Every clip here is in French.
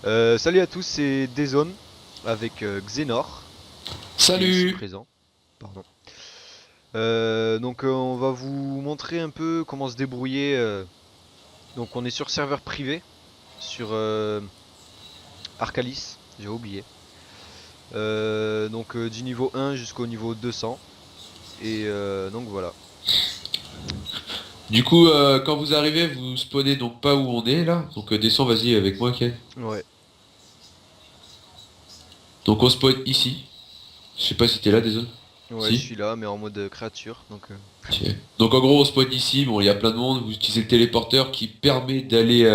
Salut à tous, c'est Dazone avec Xenor qui est ici Salut! présent. Pardon. On va vous montrer un peu comment se débrouiller. Donc on est sur serveur privé sur Arcalis, j'ai oublié. Du niveau 1 jusqu'au niveau 200. Donc voilà. Du coup, quand vous arrivez, vous spawnez donc pas où on est là. Donc descends, vas-y avec moi, Ken. Ouais, Donc on spawn ici. Je sais pas si t'es là, désolé. ouais, je Si. suis là mais en mode créature. Ok. Donc en gros, on spawn ici. Bon, il y a plein de monde. Vous utilisez le téléporteur qui permet d'aller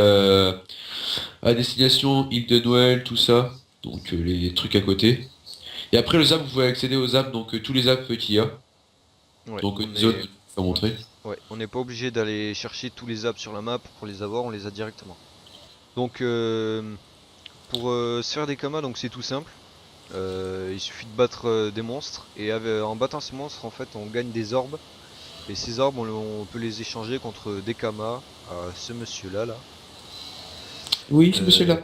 à destination, île de Noël, tout ça. Donc les trucs à côté. Et après le zap, vous pouvez accéder aux apps. Donc tous les apps qu'il y a. ouais, Donc on une zone, est, je vais montrer. ouais, on n'est pas obligé d'aller chercher tous les apps sur la map pour les avoir, on les a directement. Donc pour se faire des kamas, donc c'est tout simple. Il suffit de battre des monstres et en battant ces monstres, en fait, on gagne des orbes. Et ces orbes, on peut les échanger contre des kamas. À ce monsieur-là, là. Oui, ce Euh, monsieur-là.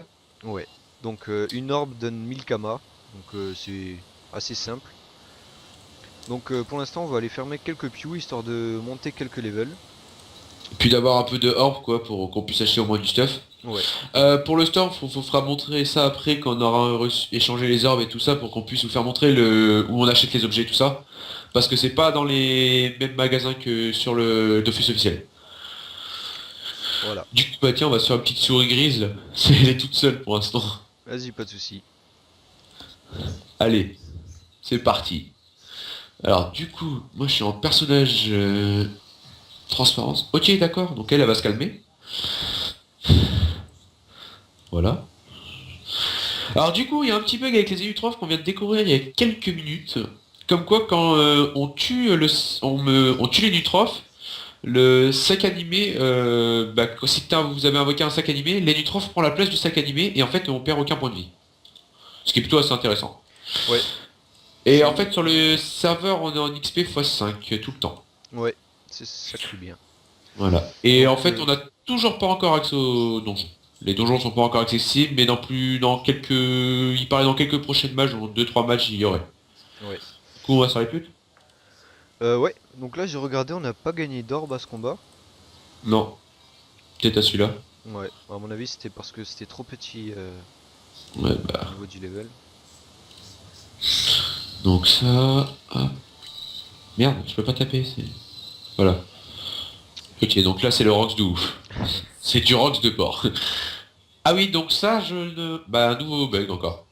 ouais. Une orbe donne 1000 kamas. C'est assez simple. Pour l'instant, on va aller fermer quelques pious histoire de monter quelques levels. Puis d'avoir un peu de orb quoi pour qu'on puisse acheter au moins du stuff. Ouais. Pour le store, faut fera montrer ça après quand on aura échangé les orbes et tout ça pour qu'on puisse vous faire montrer le où on achète les objets et tout ça. Parce que c'est pas dans les mêmes magasins que sur le Dofus officiel. Voilà. Du coup bah tiens on va se faire une petite souris grise là. Elle est toute seule pour l'instant. Vas-y, pas de souci. Allez, c'est parti. Alors du coup, moi je suis en personnage transparence. Ok d'accord, donc elle va se calmer. Voilà. Alors du coup, il y a un petit bug avec les EU3 qu'on vient de découvrir il y a quelques minutes. Comme quoi, quand on tue on tue les Nutrophes, le sac animé, si vous avez invoqué un sac animé, les Nutrophes prend la place du sac animé et en fait on perd aucun point de vie. Ce qui est plutôt assez intéressant. Ouais. Et en C'est. fait sur le serveur on est en XP x5 tout le temps. Ouais. C'est ça qui est bien. Voilà. Et en Donc, fait euh, on n'a toujours pas encore accès aux donjons. Les donjons sont pas encore accessibles, mais dans quelques. Il paraît dans quelques prochaines matchs, ou deux trois matchs il y aurait. ouais. Du coup on va s'arrêter. Ouais. Donc là, j'ai regardé, on n'a pas gagné d'orbe à ce combat. Non, peut-être à celui-là. Ouais, à mon avis, c'était parce que c'était trop petit Ouais, au bah. niveau du level. Donc ça. Ah, merde, je peux pas taper. Voilà. Ok, donc là c'est le Rox de ouf. C'est du Rox de porc. Ah oui, donc ça je ne. Bah un nouveau bug encore.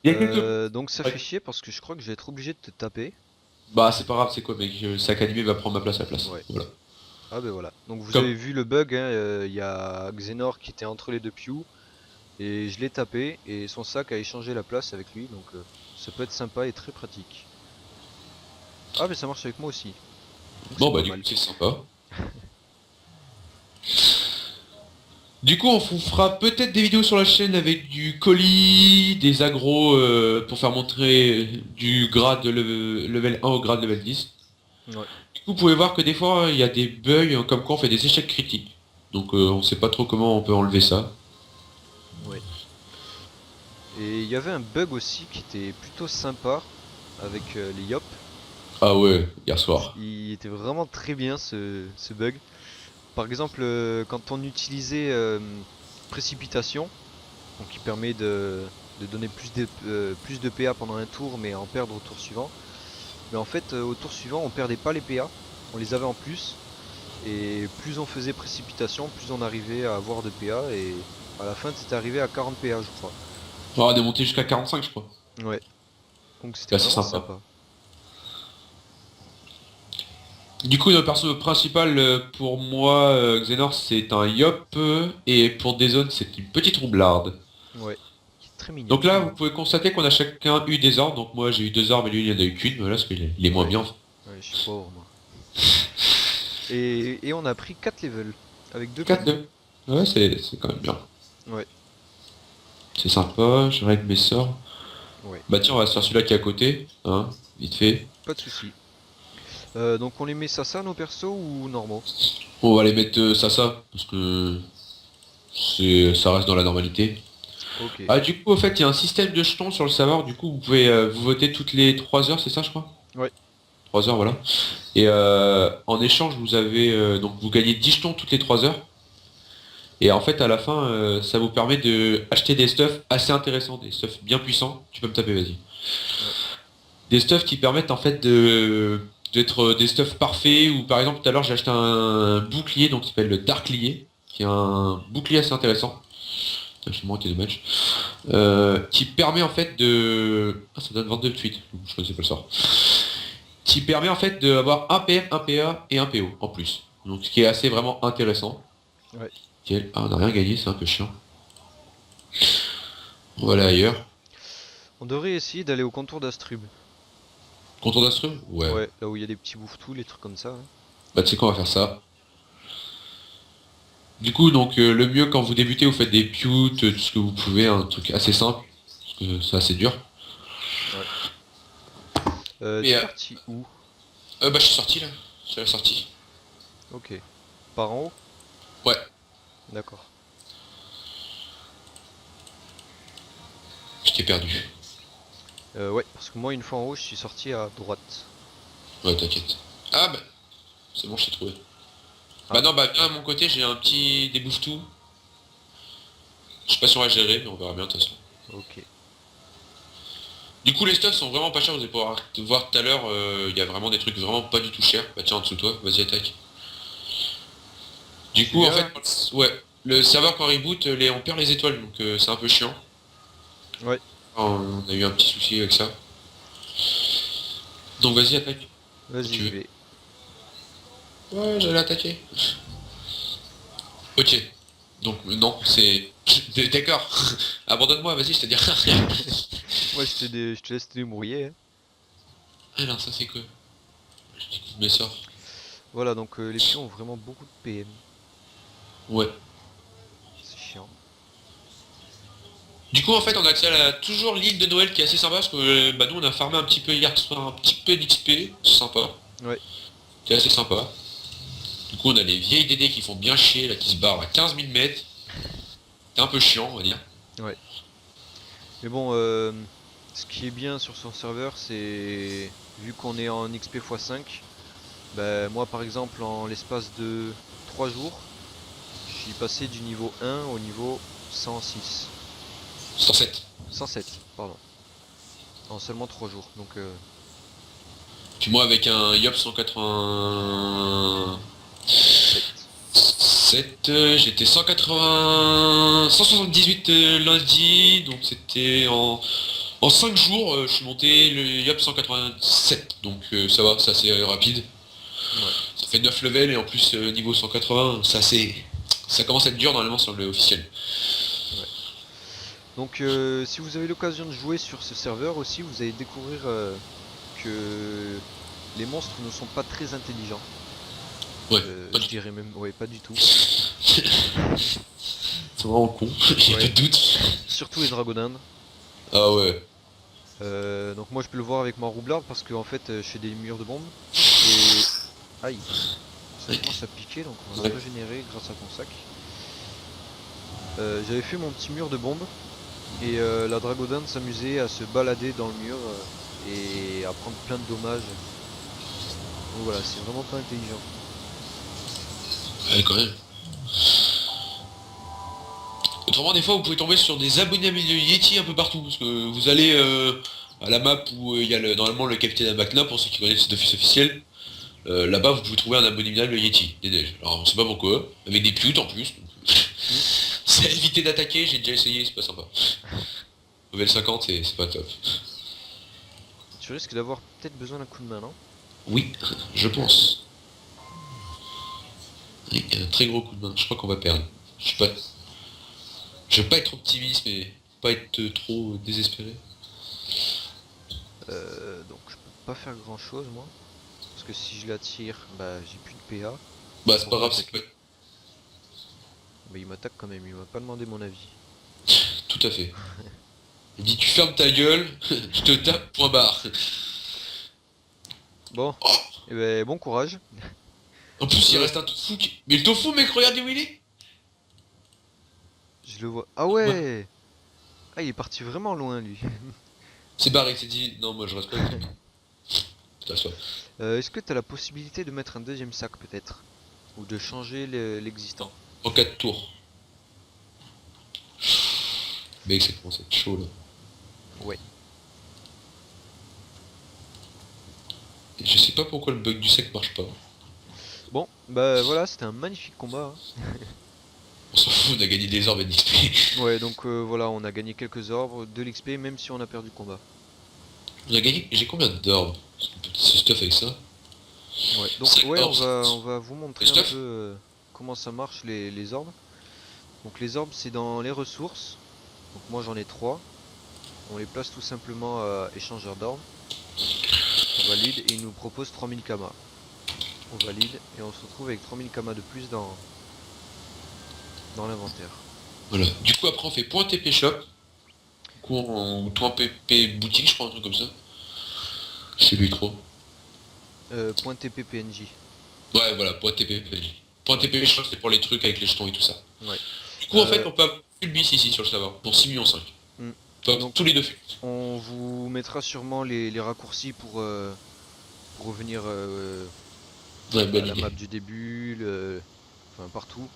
Il y a quelques. Donc ça fait Ouais. chier parce que je crois que je vais être obligé de te taper. Bah c'est pas grave, c'est quoi mec, le sac animé va prendre ma place à la place. Ouais. Voilà. Ah ben voilà. Donc vous avez Comme. vu le bug, hein, il y a Xenor qui était entre les deux pews et je l'ai tapé et son sac a échangé la place avec lui. Ça peut être sympa et très pratique. Ah mais ça marche avec moi aussi. Donc Bon c'est bah pas du coup mal. c'est sympa. Du coup on vous fera peut-être des vidéos sur la chaîne avec du colis, des agros pour faire montrer du grade level 1 au grade level 10. Ouais. Vous pouvez voir que des fois il y a des bugs comme quoi on fait des échecs critiques. Donc on sait pas trop comment on peut enlever ça. Ouais. Et il y avait un bug aussi qui était plutôt sympa avec les Yop. Ah ouais, hier soir. Il était vraiment très bien ce bug. Par exemple, quand on utilisait précipitation, donc qui permet de donner plus de PA pendant un tour, mais en perdre au tour suivant. Mais en fait, au tour suivant, on perdait pas les PA, on les avait en plus. Et plus on faisait précipitation, plus on arrivait à avoir de PA. Et à la fin, c'était arrivé à 40 PA, je crois. On va monté jusqu'à 45 je crois. Ouais, donc c'était Bah c'est vraiment sympa. sympa. Du coup notre perso principal pour moi, Xenor c'est un Yop et pour Dazone c'est une petite roublarde. Ouais, qui est très mignon. Donc là vous pouvez constater qu'on a chacun eu des orbes. Donc moi j'ai eu deux orbes et lui il en a eu qu'une, voilà parce qu'il est moins Ouais, bien. ouais, je suis pauvre moi. Et on a pris 4 levels avec 2 4 pious. de. Ouais c'est quand même bien. Ouais, C'est sympa, je règle mes sorts. ouais, Bah tiens on va se faire celui-là qui est à côté, hein, vite fait. pas de soucis. Donc on les met ça nos persos ou normaux? On va les mettre ça, parce que ça reste dans la normalité. Ok. Ah, du coup, au fait, il y a un système de jetons sur le serveur. Du coup, vous pouvez vous voter toutes les 3 heures, c'est ça, je crois? Ouais. 3 heures, voilà. Et en échange, vous avez donc vous gagnez 10 jetons toutes les 3 heures. Et en fait, à la fin, ça vous permet de acheter des stuffs assez intéressants, des stuffs bien puissants. Tu peux me taper, vas-y. Ouais. Des stuffs qui permettent en fait de d'être des stuffs parfaits. Ou par exemple, tout à l'heure, j'ai acheté un bouclier donc qui s'appelle le Darklier, qui est un bouclier assez intéressant. Putain, j'ai manqué de match. Qui permet en fait de... Ah, ça donne 22 de suite, je connaissais pas le sort. Qui permet en fait d'avoir un PM, un PA et un PO en plus. Donc ce qui est assez vraiment intéressant. Ouais. Ah, on n'a rien gagné, c'est un peu chiant. Voilà ailleurs. On devrait essayer d'aller au contour d'Astrub. Contour d'Astrum? Ouais. Ouais, là où il y a des petits bouffetous, les trucs comme ça, hein. Bah tu sais quoi, on va faire ça. Du coup, donc le mieux quand vous débutez, vous faites des putes, tout ce que vous pouvez, un truc assez simple. Parce que c'est assez dur. Ouais. Mais T'es parti où? bah je suis sorti là. Je suis sorti. Ok. Par en haut? Ouais. D'accord. Je t'ai perdu. Ouais, parce que moi, une fois en haut, je suis sorti à droite. Ouais, t'inquiète. Ah bah, c'est bon, je t'ai trouvé. Ah, Bah non, bah viens à mon côté, j'ai un petit débouffe-tout. Je sais pas si on va gérer, mais on verra bien de toute façon. ok. Du coup, les stuffs sont vraiment pas chers, vous allez pouvoir te voir tout à l'heure, il y a vraiment des trucs vraiment pas du tout chers. Bah tiens, en dessous de toi, vas-y, attaque. Du coup, en Celui-là fait, là? ouais, le serveur quand reboot, on perd les étoiles, donc c'est un peu chiant. Ouais, On a eu un petit souci avec ça. Donc vas-y, attaque, quand vas-y, tu j'y veux. vais. Ouais, j'allais attaquer. Ok. Donc non, c'est... D'accord. Abandonne-moi, vas-y, je te dis rien. Moi, je te laisse te débrouiller, hein. Ah non, ça c'est quoi? Je découvre mes sorts. Voilà, donc les pions ont vraiment beaucoup de PM. Ouais. C'est chiant. Du coup, en fait, on a accès à toujours l'île de Noël qui est assez sympa parce que bah, nous on a farmé un petit peu hier soir, un petit peu d'XP, c'est sympa. Ouais. C'est assez sympa. Du coup, on a les vieilles DD qui font bien chier, là, qui se barrent à 15 000 mètres. C'est un peu chiant, on va dire. Ouais. Mais bon, ce qui est bien sur son serveur, c'est vu qu'on est en XP x5, bah, moi par exemple en l'espace de 3 jours, je suis passé du niveau 1 au niveau 106. 107. 107, pardon. En seulement 3 jours. Donc Puis moi, avec un Yop 187, 7. j'étais 180... 178 lundi, donc c'était en 5 jours, je suis monté le Yop 187, donc ça va, c'est assez rapide. Ouais. Ça fait 9 levels et en plus niveau 180, ça commence à être dur normalement sur le officiel. Ouais. Donc si vous avez l'occasion de jouer sur ce serveur aussi, vous allez découvrir que les monstres ne sont pas très intelligents. Ouais, pas Je du tout. dirais même, ouais, pas du tout. C'est vraiment con, j'ai pas Ouais. de doute. Surtout les dragonins. Ah ouais. Donc moi je peux le voir avec ma roublarde parce que en fait je fais des murs de bombes. Et... Aïe, ça commence à piquer donc on va Ouais. se régénérer grâce à ton sac. J'avais fait mon petit mur de bombes et la dragodone s'amusait à se balader dans le mur et à prendre plein de dommages. Donc voilà, c'est vraiment pas intelligent. Ouais, quand même. Autrement, des fois, vous pouvez tomber sur des abominables Yeti un peu partout, parce que vous allez à la map où il y a normalement le capitaine Amakna, pour ceux qui connaissent cet office officiel. Là-bas, vous pouvez trouver un abominable Yeti, des neiges. Alors, on sait pas pourquoi, avec des putes en plus. Hmm. C'est à éviter d'attaquer, j'ai déjà essayé, c'est pas sympa. Level 50, c'est pas top. Tu risques d'avoir peut-être besoin d'un coup de main, non? Oui, je pense. Oui, un très gros coup de main, je crois qu'on va perdre. Je suis pas... Je veux pas être optimiste, mais pas être trop désespéré. Donc je peux pas faire grand chose moi. Parce que si je la tire, bah j'ai plus de PA Bah c'est pour pas grave, c'est l'attaquer. pas... Mais il m'attaque quand même, il m'a pas demandé mon avis. Tout à fait. Il dit tu fermes ta gueule, je te tape, point barre. Bon, et ben bon courage. En plus il Euh, reste un tofu qui... Mais le tofu mec, regardez où il est. je le vois. Ah Ouais. ouais! Ah, il est parti vraiment loin, lui. C'est barré, il s'est dit, non, moi je reste pas avec toi. Putain, soit. Est-ce que t'as la possibilité de mettre un deuxième sac, peut-être? Ou de changer l'existant? En 4 tours. Mec, ça commence à être chaud là. Ouais. Et je sais pas pourquoi le bug du sec marche pas. Bon, bah voilà, c'était un magnifique combat, On s'en fout, on a gagné des orbes et d'XP. hein. Ouais, donc voilà, on a gagné quelques orbes, de l'XP, même si on a perdu le combat. On a gagné. J'ai combien d'orbes? Parce qu'on peut se stuff avec ça. Ouais, donc 5 ouais, orbes. on va vous Le montrer un peu stuff. comment ça marche les orbes. Donc les orbes, c'est dans les ressources. Donc moi j'en ai 3. On les place tout simplement à échangeur d'orbes. On valide et il nous propose 3000 kamas. On valide et on se retrouve avec 3000 kamas de plus dans l'inventaire. Voilà. Du coup, après, on fait point TP shop. Du coup, point PP boutique, je crois, un truc comme ça. Je sais plus trop. Point TP PNJ. Ouais, voilà, point TP PNJ. Point Ouais. TP shop, c'est pour les trucs avec les jetons et tout ça. Ouais. Du coup, en fait, Euh, on peut avoir full bis ici sur le serveur. Pour 6,5 millions. hmm. On peut avoir Donc tous les deux full. on vous mettra sûrement les raccourcis pour revenir Ouais, à bonne la map idée. du début, enfin partout.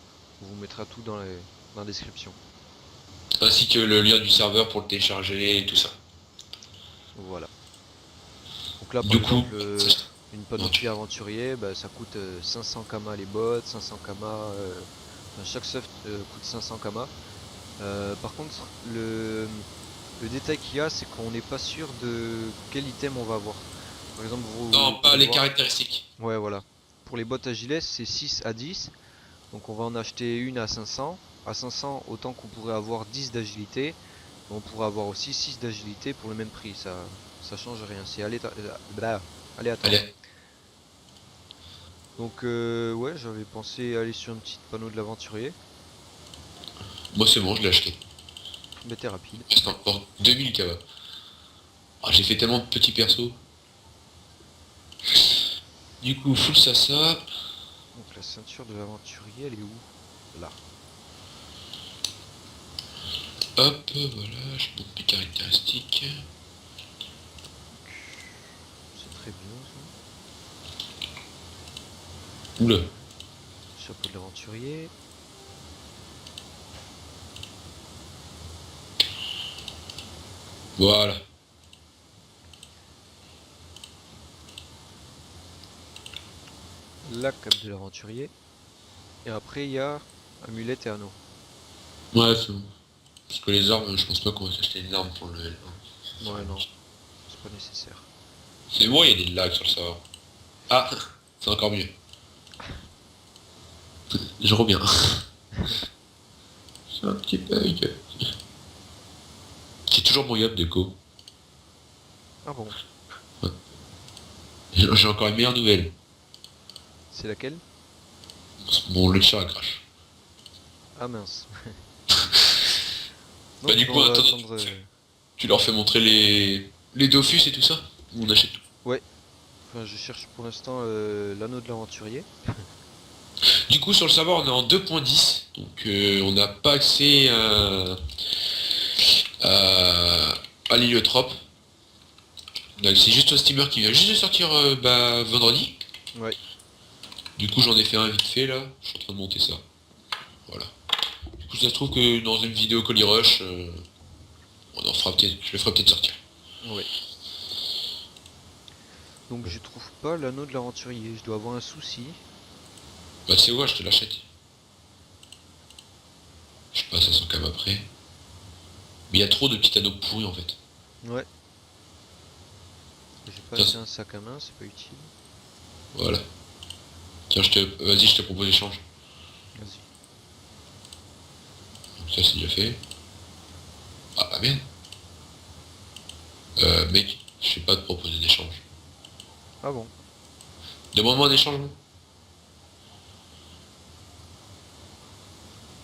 On vous mettra tout dans la description. Ainsi que le lien du serveur pour le télécharger et tout ça. Voilà. Donc là par Du coup, exemple une non, panoplie aventurier, bah, ça coûte 500 kamas les bots, 500 kamas, enfin, chaque soft coûte 500 kamas. Par contre le détail qu'il y a c'est qu'on n'est pas sûr de quel item on va avoir. Par exemple non, vous pas pouvez les voir, caractéristiques. ouais voilà. Pour les bottes Agiles c'est 6 à 10. Donc on va en acheter une à 500. À 500 autant qu'on pourrait avoir 10 d'agilité. On pourrait avoir aussi 6 d'agilité pour le même prix. Ça change rien. C'est aléatoire. Allez, Donc ouais, j'avais pensé aller sur un petit panneau de l'aventurier. moi c'est bon, je l'ai acheté. Mais t'es rapide. Il reste encore 2000 kW. Ah, j'ai fait tellement de petits persos. Du coup, full ça. Donc la ceinture de l'aventurier, elle est où? Là. Hop, voilà, je monte mes caractéristiques. C'est très bien ça. Oula. Chapeau de l'aventurier. Voilà. La cape de l'aventurier. Et après il y a amulette et anneau. Ouais, c'est bon. Parce que les armes, je pense pas qu'on va s'acheter une arme pour le level 1. Ouais non, c'est pas nécessaire. C'est bon, il y a des lags sur le serveur. Ah, c'est encore mieux. Je reviens. C'est un petit bug. C'est toujours mon yop déco. Ah bon, J'ai encore une meilleure nouvelle. c'est laquelle? Mon lecture a crash. Ah mince. Bah Donc du coup, on va attends, attendre. tu leur fais montrer les Dofus et tout ça. Ou on achète tout. Ouais, enfin je cherche pour l'instant l'anneau de l'aventurier. Du coup, sur le serveur, on est en 2.10. Donc on n'a pas accès à l'héliotrope. C'est juste au steamer qui vient juste de sortir vendredi. Ouais, Du coup, j'en ai fait un vite fait là. Je suis en train de monter ça. Voilà. Du coup, ça se trouve que dans une vidéo Coly Rush, on en fera peut-être, je le ferai peut-être sortir. ouais. Donc je trouve pas l'anneau de l'aventurier. Je dois avoir un souci. Bah, tu sais quoi, je te l'achète. Je passe à 100 cam après. Mais il y a trop de petits anneaux pourris en fait. Ouais. J'ai pas Tiens, assez un sac à main, c'est pas utile. voilà. Tiens, vas-y, je te propose l'échange. Vas-y. Donc ça, c'est déjà fait. Ah, bah merde. Mec, je sais pas te proposer d'échange. Ah bon. Demande-moi un échange, moi.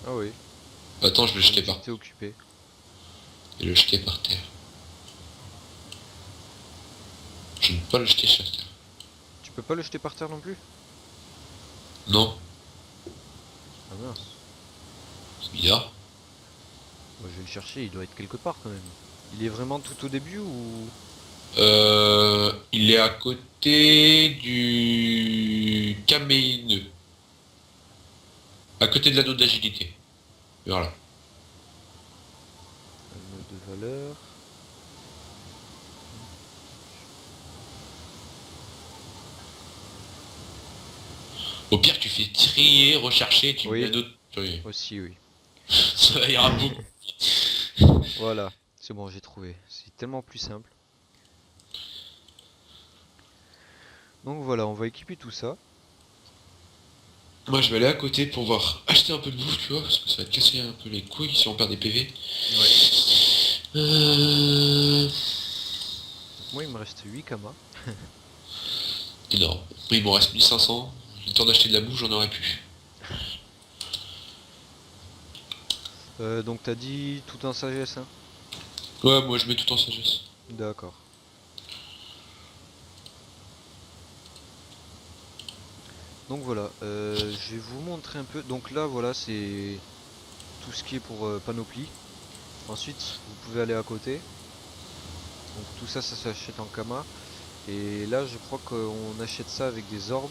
Ah oui. Attends, je vais le jeter par J'étais occupé. Je vais le jeter par terre. Je ne peux pas le jeter sur terre. Tu peux pas le jeter par terre non plus? Non, Ah mince. c'est bizarre. Moi, je vais le chercher, il doit être quelque part quand même. Il est vraiment tout au début ou... Il est à côté du caméineux. À côté de l'anneau d'agilité. Voilà. Un nœud de valeur. Au pire, tu fais trier, rechercher, tu mets Oui, un autre. Oui. aussi, oui. Ça ira beaucoup. Voilà, c'est bon, j'ai trouvé. C'est tellement plus simple. Donc voilà, on va équiper tout ça. Moi, je vais aller à côté pour voir acheter un peu de bouffe, tu vois, parce que ça va te casser un peu les couilles si on perd des PV. Ouais. Euh... Donc moi, il me reste 8 kamas. Énorme. Oui, il m'en reste 1500. J'ai le temps d'acheter de la bouffe, j'en aurais pu. Donc t'as dit tout en sagesse, hein? Ouais, moi je mets tout en sagesse. D'accord. Donc voilà, je vais vous montrer un peu. Donc là, voilà, c'est tout ce qui est pour panoplie. Ensuite, vous pouvez aller à côté. Donc tout ça, ça s'achète en kama. Et là, je crois qu'on achète ça avec des orbes.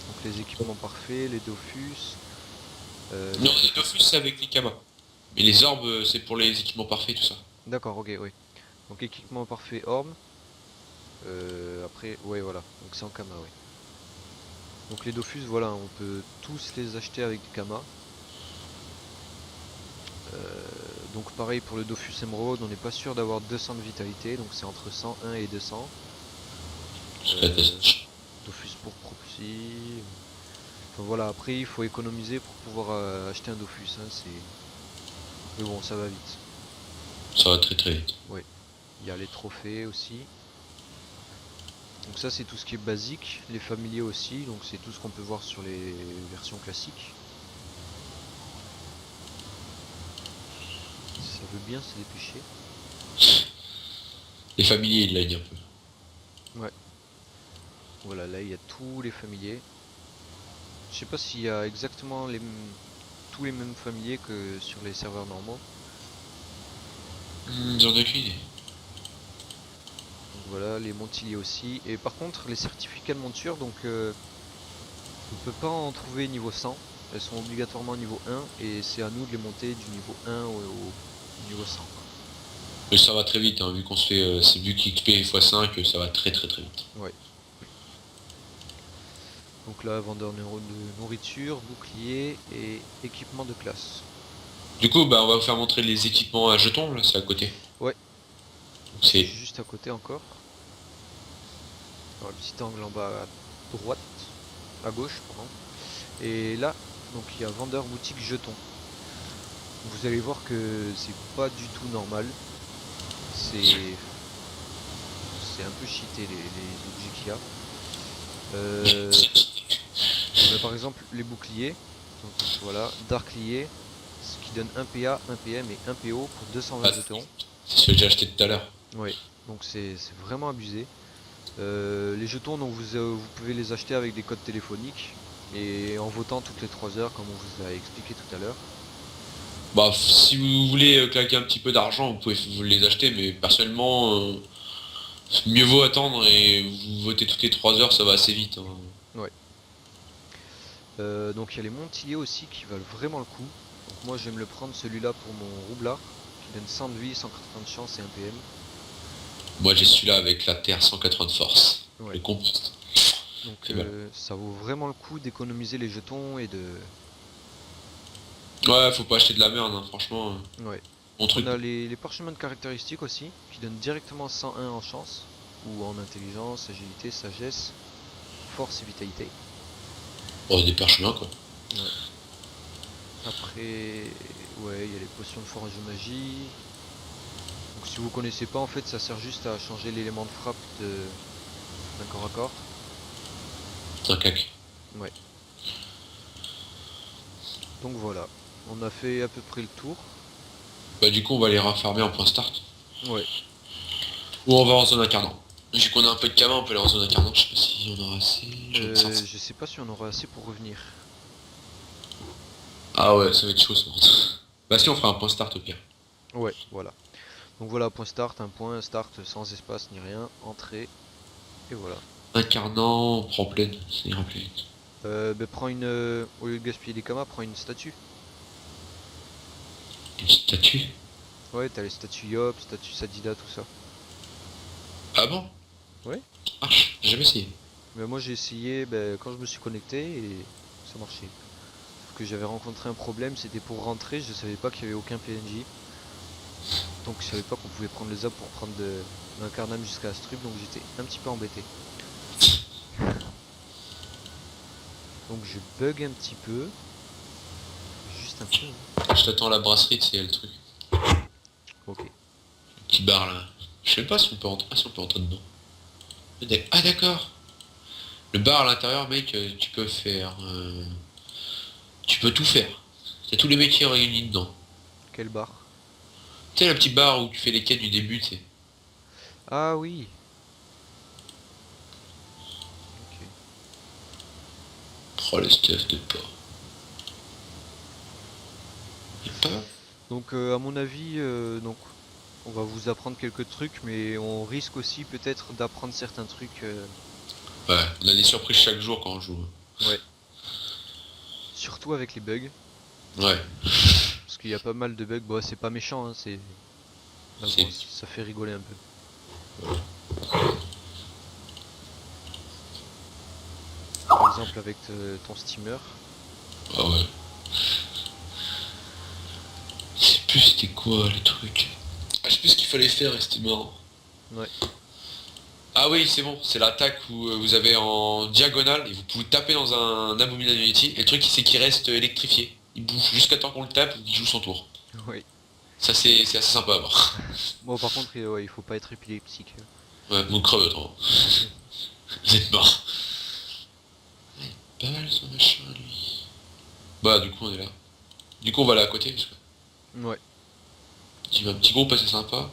Donc les équipements parfaits, les Dofus. Non, les Dofus c'est avec les Kama. Mais les orbes, c'est pour les équipements parfaits, tout ça. D'accord, ok, oui. Donc équipement parfait, orbe. Après, ouais, voilà. Donc c'est en kama, oui. Donc les Dofus, voilà, on peut tous les acheter avec des kama. Donc pareil pour le Dofus Emerald, on n'est pas sûr d'avoir 200 de vitalité, donc c'est entre 101 et 200. Euh, Dofus pour Proxy. Enfin voilà, après il faut économiser pour pouvoir acheter un Dofus, hein, mais bon, ça va vite. Ça va très très vite. Ouais. Il y a les trophées aussi. Donc ça c'est tout ce qui est basique, les familiers aussi, donc c'est tout ce qu'on peut voir sur les versions classiques. Si ça veut bien se dépêcher. Les familiers, il l'a dit un peu. Ouais. Voilà, là il y a tous les familiers. Je sais pas s'il y a exactement tous les mêmes familiers que sur les serveurs normaux. J'en ai aucune idée. Donc voilà, les montiliers aussi. Et par contre, les certificats de monture, donc on peut pas en trouver niveau 100. Elles sont obligatoirement niveau 1 et c'est à nous de les monter du niveau 1 au niveau 100. Mais ça va très vite, hein, vu qu'on se fait. C'est vu qu'XP x5, ça va très très très vite. Ouais. Donc là, vendeur de nourriture, bouclier et équipement de classe. Du coup, bah on va vous faire montrer les équipements à jetons, là, c'est à côté. Ouais, c'est C'est. juste à côté encore. Alors, le petit angle en bas à droite, à gauche, pardon. Et là, donc il y a vendeur boutique jetons. Vous allez voir que c'est pas du tout normal. C'est un peu cheaté les objets qu'il y a. Bah, par exemple les boucliers. Donc voilà, Darklier, ce qui donne 1 PA, 1 PM et 1 PO pour 220 Ah, jetons. c'est ce que j'ai acheté tout à l'heure. Ouais, donc c'est vraiment abusé. Les jetons, donc vous pouvez les acheter avec des codes téléphoniques et en votant toutes les 3 heures comme on vous a expliqué tout à l'heure. Bah, si vous voulez claquer un petit peu d'argent, vous pouvez vous les acheter, mais personnellement, mieux vaut attendre et vous votez toutes les 3 heures, ça va assez vite. Hein. Ouais. Donc il y a les Montiliers aussi qui valent vraiment le coup. Donc moi je vais me le prendre celui-là pour mon roublard qui donne 100 de vie, 180 de chance et 1 PM. Moi j'ai celui-là avec la terre 180 de force. Ouais. Le compost. Donc Et voilà. ça vaut vraiment le coup d'économiser les jetons et de... Ouais, faut pas acheter de la merde, hein, franchement. Ouais. Mon truc. On a les parchemins de caractéristiques aussi qui donnent directement 101 en chance ou en intelligence, agilité, sagesse, force et vitalité. Oh, des parchemins quoi. Ouais. Après, ouais, il y a les potions de forge de magie. Donc si vous connaissez pas, en fait, ça sert juste à changer l'élément de frappe d'un corps à corps. C'est un cac. Ouais. Donc voilà, on a fait à peu près le tour. Bah du coup on va les refarmer en point start. Ouais. Ou on va en zone incarnant. Vu qu'on a un peu de camin, on peut aller en zone incarnant, je sais pas si on aura assez. Je sais pas si on aura assez pour revenir. Ah ouais, ça va être chaud ce morceau. Bah si on fera un point start au pire. Ouais, voilà. Donc voilà, point start, un point start sans espace ni rien, entrée, et voilà. Incarnant, prend pleine, ça ira plus vite. Bah, prends une. Au lieu de gaspiller les kamas, prends une statue. Une statue. Ouais, t'as les statues Yop, statues Sadida, tout ça. Ah bon? Ouais. Ah, j'ai jamais essayé. Mais moi j'ai essayé bah, quand je me suis connecté et ça marchait. Sauf que j'avais rencontré un problème, c'était pour rentrer, je savais pas qu'il y avait aucun PNJ. Donc je savais pas qu'on pouvait prendre le zap pour prendre l'incarnam jusqu'à Astrub, donc j'étais un petit peu embêté. Donc je bug un petit peu. Juste un peu, hein. Je t'attends à la brasserie, c'est le truc. Ok. Le petit bar là. Je sais pas si on peut rentrer. Ah si on peut rentrer dedans. Ah d'accord. Le bar à l'intérieur, mec, tu peux faire. Tu peux tout faire. T'as tous les métiers réunis dedans. Quel bar? Tu sais, le petit bar où tu fais les quêtes du début, tu sais. Ah oui. Ok. Oh, le stuff de porc. Y a pas. Donc à mon avis, donc on va vous apprendre quelques trucs, mais on risque aussi peut-être d'apprendre certains trucs. Ouais, on a des surprises chaque jour quand on joue. Ouais. Surtout avec les bugs, Ouais, parce qu'il y a pas mal de bugs. Bon, c'est pas méchant, hein, c'est. Mais c'est. bon, ça fait rigoler un peu. Par exemple avec ton steamer. Ah ouais. Je sais plus c'était quoi le truc. Ah, je sais plus ce qu'il fallait faire et c'était marrant. Ouais. Ah oui, c'est bon, c'est l'attaque où vous avez en diagonale et vous pouvez taper dans un Abominability et le truc c'est qu'il reste électrifié. Il bouge jusqu'à temps qu'on le tape ou qu'il joue son tour. Oui. Ça c'est assez sympa à voir. Bon, par contre, ouais, il faut pas être épileptique. Ouais, vous crevez autrement. Vous êtes mort. Pas mal son machin lui. Bah du coup on est là. Du coup on va aller à côté parce que Ouais. il y a un petit groupe assez sympa.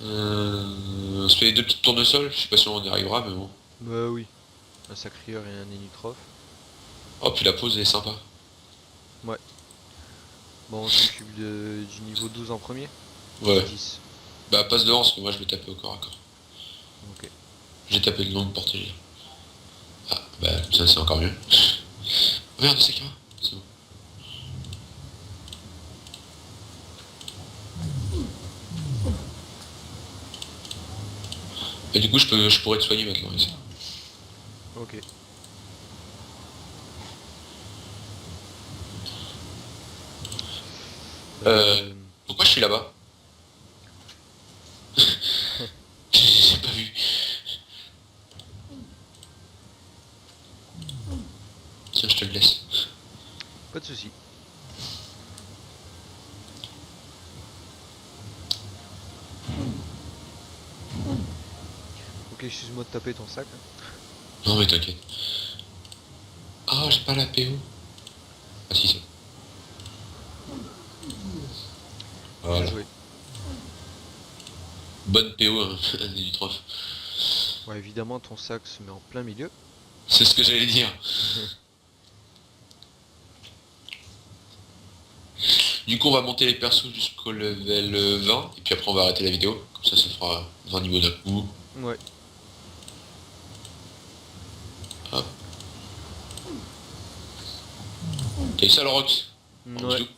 On se fait les deux petites tournesols, je sais pas si on y arrivera mais bon. Bah oui. Un sacrieur et un Inutroph. Oh puis la pause elle est sympa. Ouais. Bon, on s'occupe du niveau 12 en premier. Ou Ouais. 10. Bah passe devant parce que moi je vais taper au corps à corps. Ok. J'ai tapé le nom de portée. Ah bah ça c'est encore mieux. Oh, merde c'est quoi? C'est bon. Et du coup je pourrais te soigner maintenant ici. Ok. Euh. Euh... Pourquoi je suis là-bas? J'ai pas vu. Tiens je te le laisse. Pas de soucis. Ok, excuse-moi de taper ton sac, hein. Non mais t'inquiète. Ah j'ai pas la PO. Ah si c'est. Bien Voilà. joué. Bonne PO hein, du troph. Ouais, évidemment, ton sac se met en plein milieu. C'est ce que j'allais dire. Du coup on va monter les persos jusqu'au level 20 et puis après on va arrêter la vidéo. Comme ça fera 20 niveaux d'un coup. Ouais. Hop. T'as eu ça le Rox? En Ouais. bisous.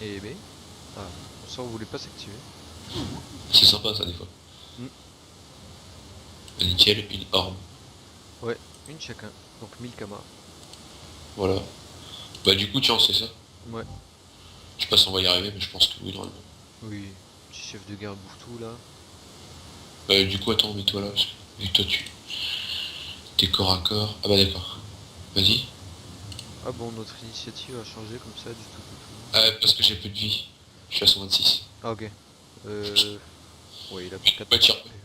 Et B. Ah, ça, on voulait pas s'activer. C'est sympa ça des fois. Hmm. Nickel, une orbe. Ouais, une chacun. Donc 1000 kamas. Voilà. Bah du coup tiens c'est ça. Ouais. Je sais pas si on va y arriver mais je pense que oui normalement. Oui. Petit chef de guerre bouffe tout là. Du coup attends mets-toi là parce que vu que toi tu. T'es corps à corps. Ah bah d'accord. Vas-y. Ah bon, notre initiative a changé comme ça du tout au tout. Ah parce que j'ai peu de vie. Je suis à 126. Ah ok. Euh... Ouais, il a pris 4 Bah tiens. PE, je vais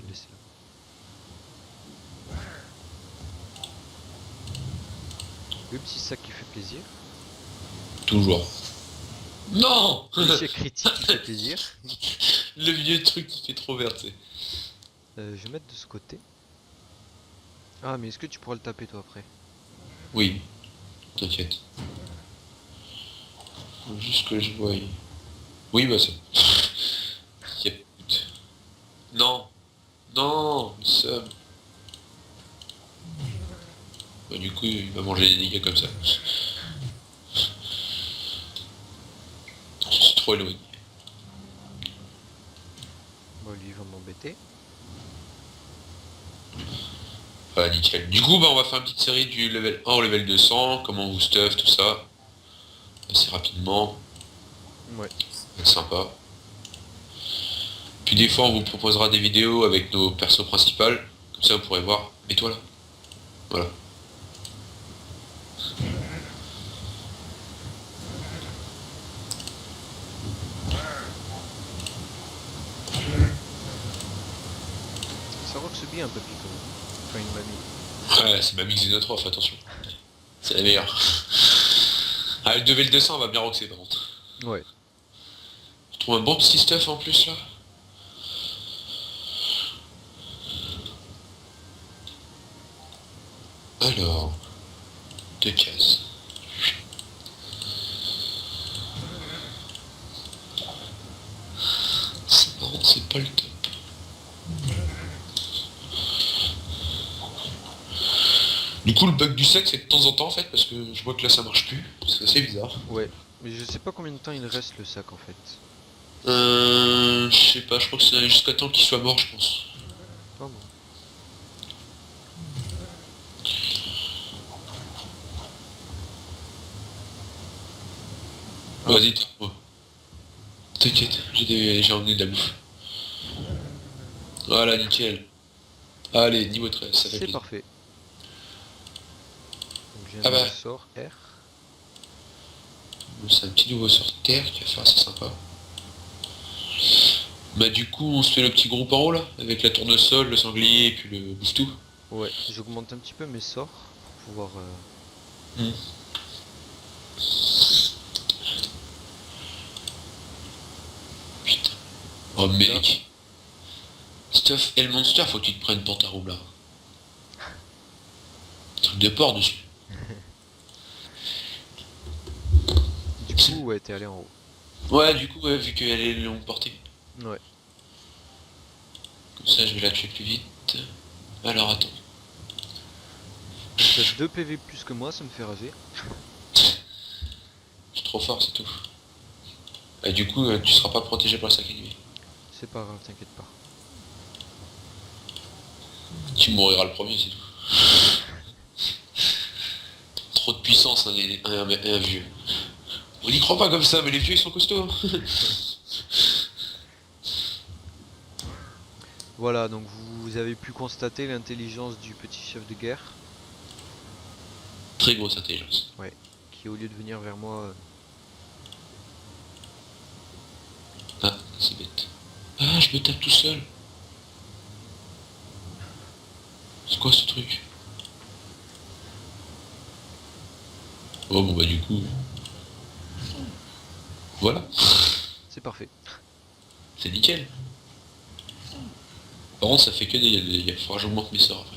le laisser là. Le petit sac qui fait plaisir. Toujours. Non. L'échec critique qui fait plaisir. Le vieux truc qui fait trop vert, tu sais. Je vais mettre de ce côté. Ah, mais est-ce que tu pourras le taper toi après? Oui, t'inquiète. Faut juste que je voie. Oui, bah c'est... Y'a plus de- Non. Non, ça... Bah, du coup, il va manger des dégâts comme ça. Je suis trop éloigné. Bon, lui, il va m'embêter. Voilà, nickel. Du coup, bah, on va faire une petite série du level 1 au level 200, comment on vous stuff, tout ça. Assez rapidement. Ouais. C'est sympa. Puis des fois, on vous proposera des vidéos avec nos persos principales. Comme ça, vous pourrez voir. Mets-toi là. Voilà. Ça roxe bien un papy quand même. Enfin, une mamie. Ouais, c'est ma mix Xenotroph, attention. C'est la meilleure. Ah, le level 200 va bien roxer par contre. Ouais. Je trouve un bon petit stuff en plus là. Alors, 2 cases. C'est marrant, c'est pas le top. Du coup, le bug du sac, c'est de temps en temps en fait, parce que je vois que là ça marche plus. C'est assez bizarre. Ouais. Mais je sais pas combien de temps il reste le sac en fait. Je sais pas, je crois que c'est jusqu'à temps qu'il soit mort, je pense. Ah bon. Ah. Vas-y, moi. T'inquiète, j'ai emmené de la bouffe. Voilà, nickel. Allez, niveau 13, ça fait C'est plaisir. parfait. Donc j'ai un Ah bah, nouveau sort R. c'est un petit nouveau sur terre qui va faire assez sympa. Bah du coup, on se fait le petit groupe en haut là, avec la tournesol, le sanglier et puis le bouffe-tout. Ouais. J'augmente un petit peu mes sorts pour pouvoir. Putain. Oh mec. Stuff et le monster, faut que tu te prennes pour ta roue là. Truc de porc dessus. Du coup, ouais, t'es allé en haut. Ouais, du coup, ouais, vu qu'elle est longue portée. Ouais. Comme ça, je vais la tuer plus vite. Alors attends. Donc t'as 2 PV plus que moi, ça me fait rager. Je suis trop fort, c'est tout. Et du coup, tu seras pas protégé par le sac ennemi. C'est pas grave, t'inquiète pas. Tu mouriras le premier, c'est tout. Trop de puissance, un vieux. On n'y croit pas comme ça, mais les vieux ils sont costauds. Voilà, donc vous avez pu constater l'intelligence du petit chef de guerre. Très grosse intelligence. Ouais. Qui au lieu de venir vers moi. Ah, c'est bête. Ah, je me tape tout seul. C'est quoi ce truc? Oh bon bah du coup... Voilà, C'est parfait. c'est nickel. Par contre ça fait que des... Il faudra que j'augmente mes sorts après.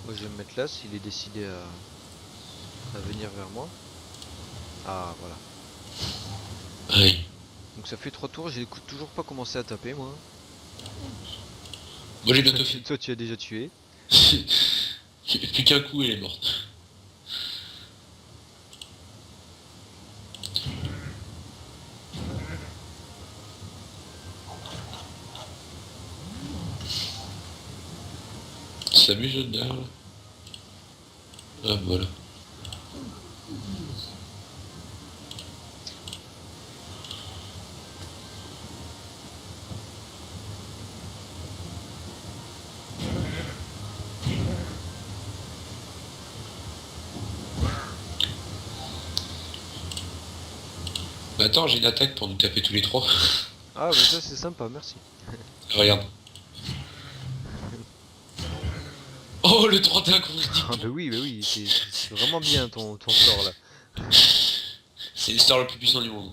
Moi je vais me mettre là s'il est décidé à venir vers moi. Ah voilà. Aïe. Donc ça fait 3 tours, j'ai toujours pas commencé à taper moi. Moi j'ai bientôt fini. Toi tu as déjà tué. Plus qu'un coup elle est morte. Ça s'amuse là. Ah voilà. Bah attends, j'ai une attaque pour nous taper tous les trois. Ah bah ça c'est sympa, merci. Regarde. Oh le 31 qu'on se dit. Ah bah oui, c'est vraiment bien ton sort là. C'est le star le plus puissant du monde.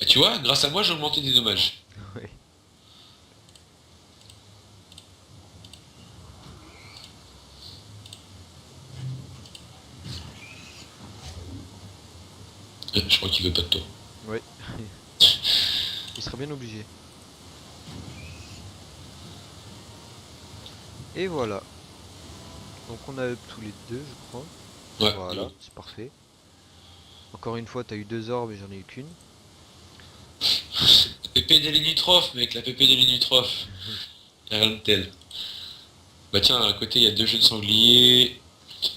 Bah tu vois, grâce à moi j'ai augmenté des dommages. Ouais. Je crois qu'il veut pas de toi. Ouais. Il sera bien obligé. Et voilà. Donc on a up tous les deux, je crois. Ouais. Voilà, c'est parfait. Encore une fois, t'as eu 2 orbes et j'en ai eu qu'une. PP des limitrophes, mec, la PP des limitrophes. Rien de tel. Bah tiens, à côté, il y a 2 jeunes sangliers.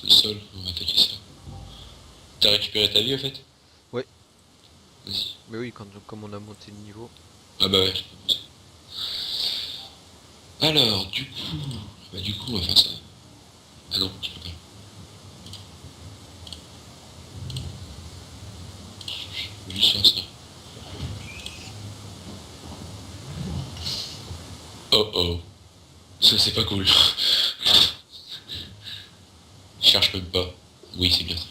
Le sol, on va attaquer ça. T'as récupéré ta vie, en fait? Ouais. Vas-y. Mais oui, comme on a monté le niveau. Ah bah ouais. Alors, du coup... Bah du coup, on va faire ça. Ah non, je peux pas. Je vais juste faire ça. Oh oh. Ça, c'est pas cool. Je cherche même pas. Oui, c'est bien ça.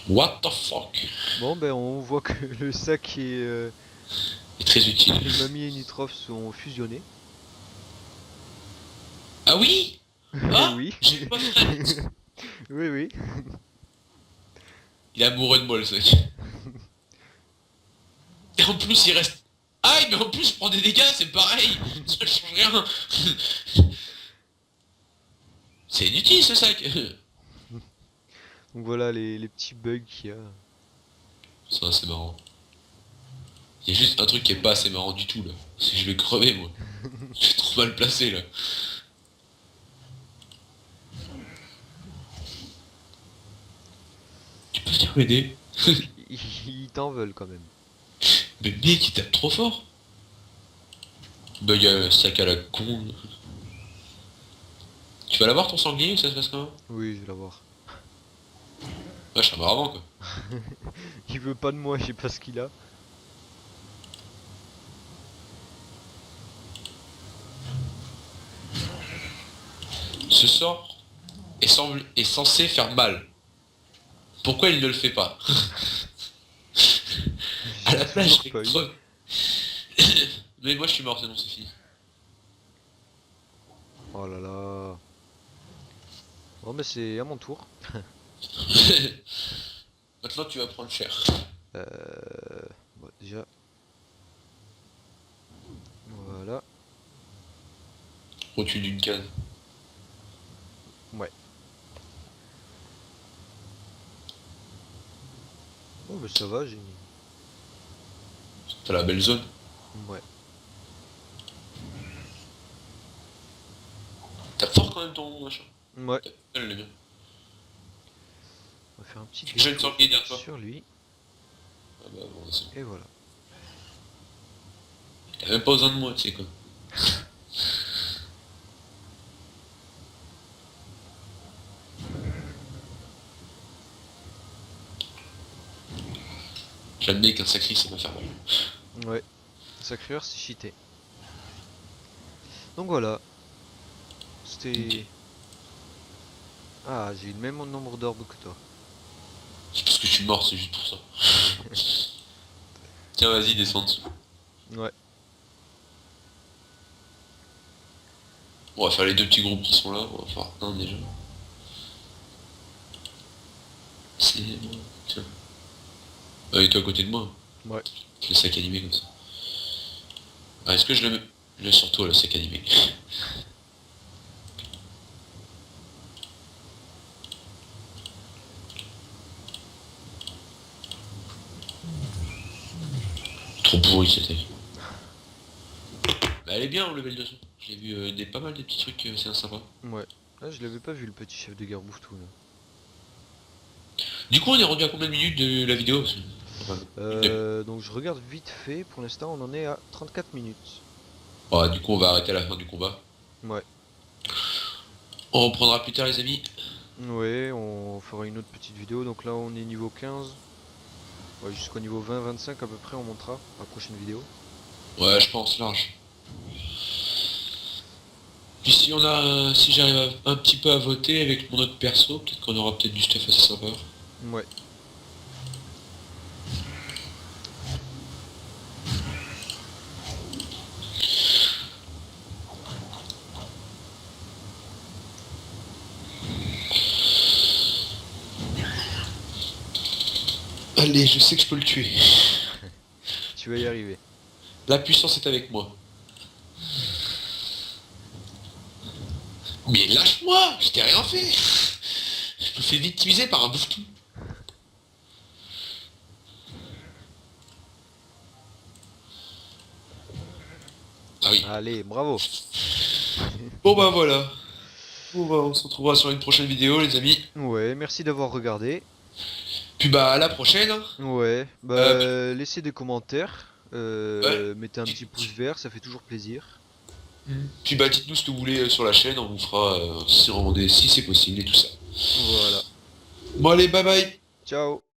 What the fuck? Bon, ben on voit que le sac C'est très utile. et Mamie et Nitrof sont fusionnés. Ah oui? Et Ah, oui. j'ai pas fait. Oui, oui. Il est amoureux de moi, le sac. Et en plus, il reste... Aïe, mais en plus, je prends des dégâts, c'est pareil. Ça change rien. C'est inutile, ce sac. Donc voilà les petits bugs qu'il y a. Ça, c'est marrant. Il y a juste un truc qui est pas assez marrant du tout, là. C'est que je vais crever, moi. Je suis trop mal placé, là. Tu peux venir m'aider? Ils t'en veulent quand même. Mais mec, il tape trop fort. Bah, il y a un sac à la con. Tu vas l'avoir, ton sanglier, ou ça se passe comment? Oui, je vais l'avoir. Ouais, je suis un bravant, quoi. Il veut pas de moi, je sais pas ce qu'il a. Ce sort est censé faire mal. Pourquoi il ne le fait pas? À la J'ai place, toujours je vais pas eu. crever. Mais moi, je suis mort, c'est bon, c'est fini. Oh là là. Bon, mais c'est à mon tour. Maintenant, tu vas prendre cher. Euh... Bon, déjà. Voilà. Au-dessus d'une case. Ouais. Bon, bah ça va, j'ai... T'as la belle zone. Ouais. T'as fort quand même ton machin. Ouais. Elle est bien. On va faire un petit Je vais te détour sanglier derrière toi. sur lui. Ah bah bon, c'est bon. Et voilà. T'as même pas besoin de moi, tu sais quoi. J'admets qu'un sacri, ça va faire mal. Ouais. Sacreur, c'est cheaté. Donc voilà. C'était... Ah, j'ai eu le même nombre d'orbes que toi. C'est parce que je suis mort, c'est juste pour ça. Tiens, vas-y, descends en dessous. Ouais. On va faire les 2 petits groupes qui sont là. On va faire un déjà. C'est bon. Tiens. Ah, et toi à côté de moi. Ouais. Le sac animé comme ça. Ah, est-ce que je le mets... Je le mets sur toi, le sac animé. Trop pourri c'était. Bah elle est bien, le level 200. J'ai vu pas mal de petits trucs, c'est sympa. Ouais. Ah, je l'avais pas vu le petit chef de guerre bouffe-tout là. Du coup, on est rendu à combien de minutes de la vidéo? Enfin, Donc je regarde vite fait, pour l'instant on en est à 34 minutes. ouais, du coup, on va arrêter à la fin du combat. Ouais. On reprendra plus tard, les amis. Ouais, on fera une autre petite vidéo. Donc là on est niveau 15. Ouais, jusqu'au niveau 20-25 à peu près on montera la prochaine vidéo. Ouais, je pense large. Puis si on a, si j'arrive un petit peu à voter avec mon autre perso, peut-être qu'on aura peut-être du stuff assez sympa. Ouais. Allez, je sais que je peux le tuer. Tu vas y arriver. La puissance est avec moi. Mais lâche-moi, je t'ai rien fait. Je me fais victimiser par un bouffetou. Ah oui. Allez, bravo. Bon bah voilà. Bon bah on se retrouvera sur une prochaine vidéo les amis. Ouais, merci d'avoir regardé. Puis bah à la prochaine. Hein. Ouais, bah laissez des commentaires. Ouais. Mettez un petit pouce vert, ça fait toujours plaisir. Puis bah dites-nous ce que vous voulez sur la chaîne, on vous fera si c'est possible et tout ça. Voilà. Bon allez, bye bye. Ciao.